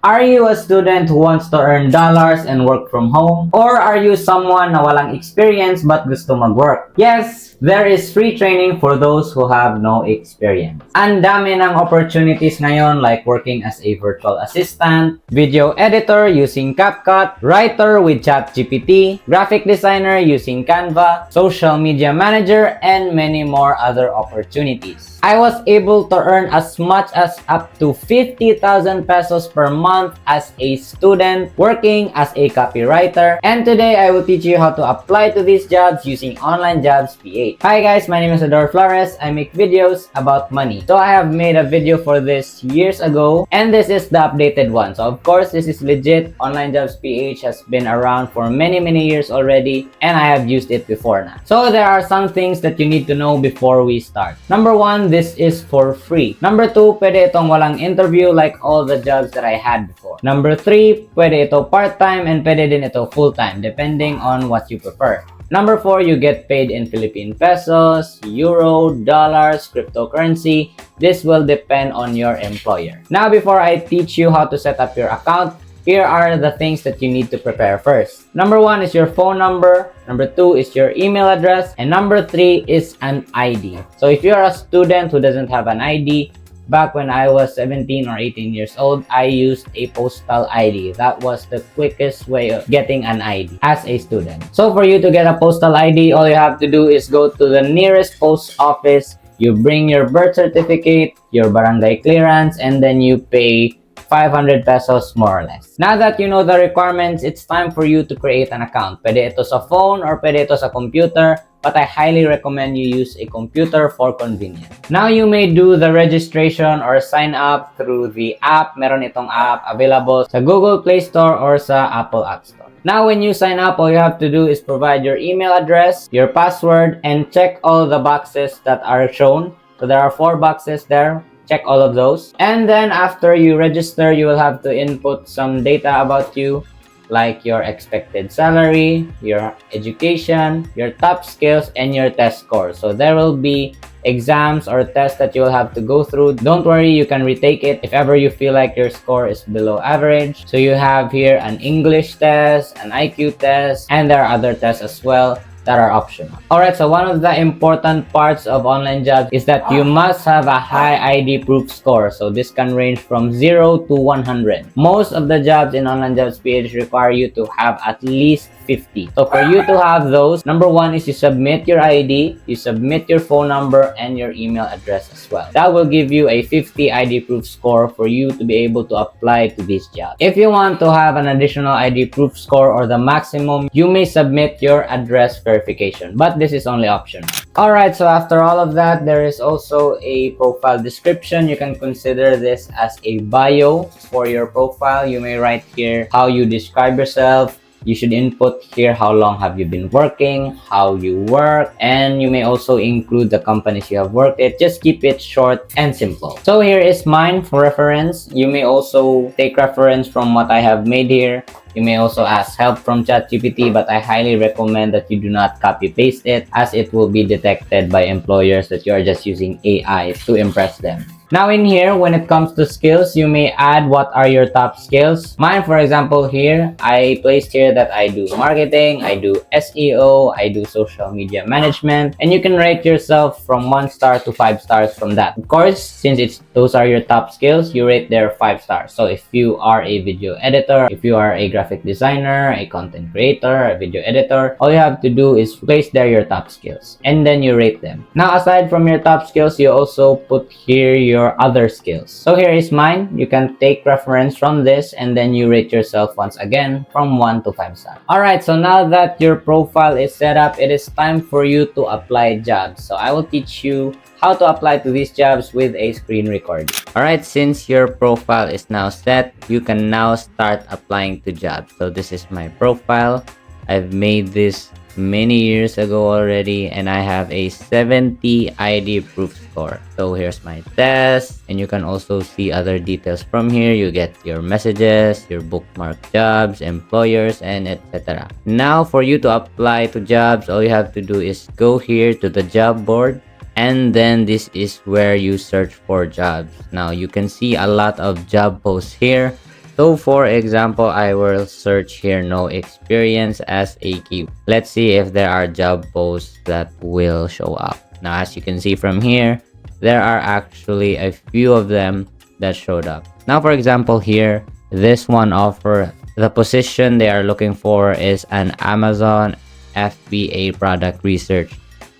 Are you a student who wants to earn dollars and work from home? Or are you someone na walang experience but gusto mag-work? Yes, there is free training for those who have no experience. Ang dami ng opportunities ngayon like working as a virtual assistant, video editor using CapCut, writer with ChatGPT, graphic designer using Canva, social media manager, and many more other opportunities. I was able to earn as much as up to 50,000 pesos per month as a student working as a copywriter, and today I will teach you how to apply to these jobs using Online Jobs PH. Hi guys, my name is Ador Flores. I make videos about money. So I have made a video for this years ago, and this is the updated one. So of course this is legit. Online Jobs PH has been around for many years already, and I have used it before now. So there are some things that you need to know before we start. Number one, this is for free. Number two, pwede itong walang interview like all the jobs that I had before. Number three, pwede ito part-time and pwede din ito full-time depending on what you prefer. Number four, you get paid in Philippine pesos, euro, dollars, cryptocurrency. This will depend on your employer. Now, before I teach you how to set up your account, here are the things that you need to prepare first. Number one is your phone number. Number two is your email address. And number three is an ID. So if you're a student who doesn't have an ID, back when I was 17 or 18 years old, I used a postal ID. That was the quickest way of getting an ID as a student. So for you to get a postal ID, all you have to do is go to the nearest post office. You bring your birth certificate, your barangay clearance, and then you pay 500 pesos more or less. Now that you know the requirements, it's time for you to create an account. Pwede ito sa phone or pwede ito sa computer, but I highly recommend you use a computer for convenience. Now you may do the registration or sign up through the app. Meron itong app available sa Google Play Store or sa Apple App Store. Now when you sign up, all you have to do is provide your email address, your password, and check all the boxes that are shown. So there are 4 boxes there. Check all of those. And then after you register, you will have to input some data about you, like your expected salary, your education, your top skills, and your test score. So there will be exams or tests that you will have to go through. Don't worry, you can retake it if ever you feel like your score is below average. So you have here an English test, an IQ test, and there are other tests as well that are optional. Alright, so one of the important parts of online jobs is that you must have a high ID proof score. So this can range from 0 to 100. Most of the jobs in Online Jobs PH require you to have at least 50. So for you to have those, number one is you submit your ID, you submit your phone number, and your email address as well. That will give you a 50 ID proof score for you to be able to apply to this job. If you want to have an additional ID proof score or the maximum, you may submit your address verification, but this is only optional. Alright, so after all of that, there is also a profile description. You can consider this as a bio for your profile. You may write here how you describe yourself. You should input here how long have you been working, how you work, and you may also include the companies you have worked at. Just keep it short and simple. So here is mine for reference. You may also take reference from what I have made here. You may also ask help from ChatGPT, but I highly recommend that you do not copy-paste it, as it will be detected by employers that you are just using AI to impress them. Now in here, when it comes to skills, you may add what are your top skills. Mine, for example, here, I placed here that I do marketing, I do SEO, I do social media management, and you can rate yourself from 1 star to 5 stars from that. Of course, since those are your top skills, you rate there 5 stars. So if you are a video editor, if you are a graphic designer, a content creator, a video editor, all you have to do is place there your top skills, and then you rate them. Now, aside from your top skills, you also put here your other skills. So here is mine. You can take reference from this and then you rate yourself once again from 1 to 5 stars. Alright, so now that your profile is set up, it is time for you to apply jobs. So I will teach you how to apply to these jobs with a screen recording. Alright, since your profile is now set, you can now start applying to jobs. So this is my profile. I've made this many years ago already, and I have a 70 ID proof score. So here's my test, and you can also see other details from here. You get your messages, your bookmark jobs, employers, and etc. Now for you to apply to jobs, all you have to do is go here to the job board, and then this is where you search for jobs. Now you can see a lot of job posts here. So for example, I will search here no experience as a keyword. Let's see if there are job posts that will show up. Now, as you can see from here, there are actually a few of them that showed up. Now, for example, here, this one offer, the position they are looking for is an Amazon FBA product research.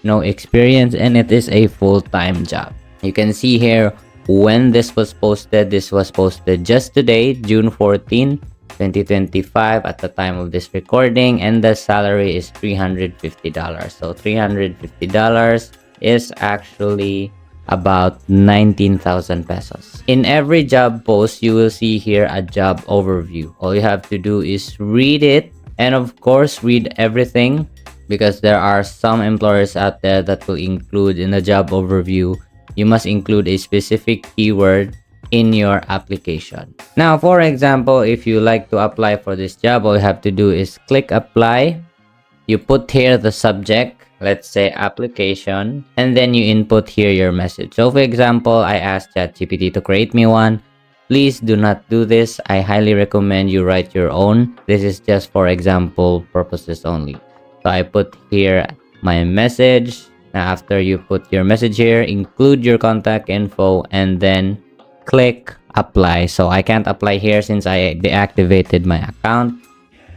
No experience, and it is a full-time job. You can see here when this was posted. This was posted just today, June 14, 2025 at the time of this recording, and the salary is $350. So $350 is actually about 19,000 pesos. In every job post, you will see here a job overview. All you have to do is read it, and of course read everything, because there are some employers out there that will include in the job overview, you must include a specific keyword in your application. Now, for example, if you like to apply for this job, all you have to do is click apply. You put here the subject, let's say application, and then you input here your message. So for example, I asked ChatGPT to create me one. Please do not do this. I highly recommend you write your own. This is just for example purposes only. So I put here my message. Now after you put your message here, include your contact info and then click apply. So I can't apply here since I deactivated my account.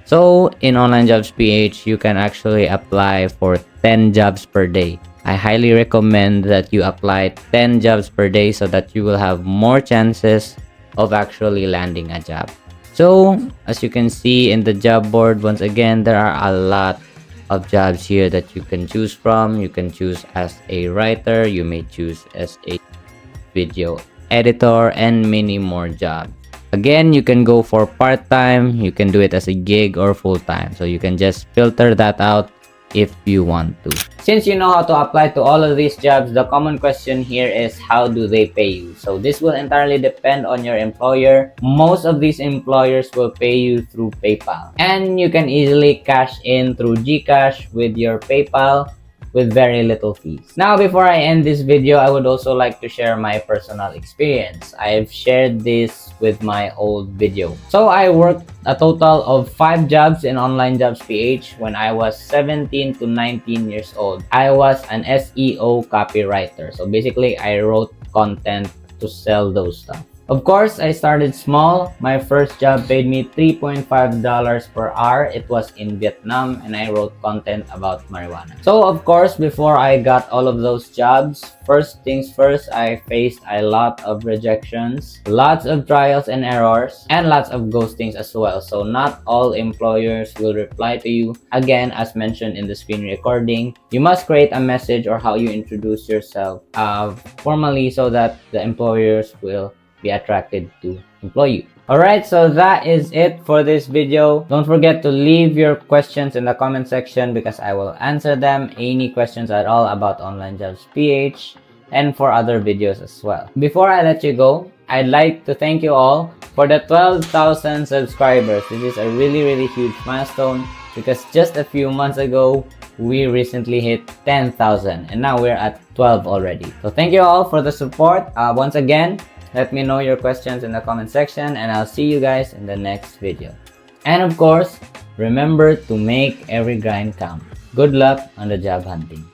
So in Online Jobs PH, you can actually apply for 10 jobs per day. I highly recommend that you apply 10 jobs per day so that you will have more chances of actually landing a job. So as you can see in the job board, once again, there are a lot of jobs here that you can choose from. You can choose as a writer, you may choose as a video editor, and many more jobs. Again, you can go for part-time, you can do it as a gig or full-time. So you can just filter that out if you want to. Since you know how to apply to all of these jobs, the common question here is how do they pay you? So this will entirely depend on your employer. Most of these employers will pay you through PayPal. And you can easily cash in through GCash with your PayPal with very little fees. Now, before I end this video, I would also like to share my personal experience. I've shared this with my old video. So I worked a total of 5 jobs in Online Jobs PH when I was 17 to 19 years old. I was an SEO copywriter. So basically, I wrote content to sell those stuff. Of course, I started small. My first job paid me $3.5 per hour. It was in Vietnam and I wrote content about marijuana. So of course, before I got all of those jobs, first things first, I faced a lot of rejections, lots of trials and errors, and lots of ghostings as well. So not all employers will reply to you. Again, as mentioned in the screen recording, you must create a message or how you introduce yourself formally so that the employers will be attracted to employ you. Alright, so that is it for this video. Don't forget to leave your questions in the comment section because I will answer them. Any questions at all about Online Jobs PH and for other videos as well. Before I let you go, I'd like to thank you all for the 12,000 subscribers. This is a really huge milestone because just a few months ago, we recently hit 10,000 and now we're at 12 already. So thank you all for the support. Once again, let me know your questions in the comment section and I'll see you guys in the next video. And of course, remember to make every grind count. Good luck on the job hunting.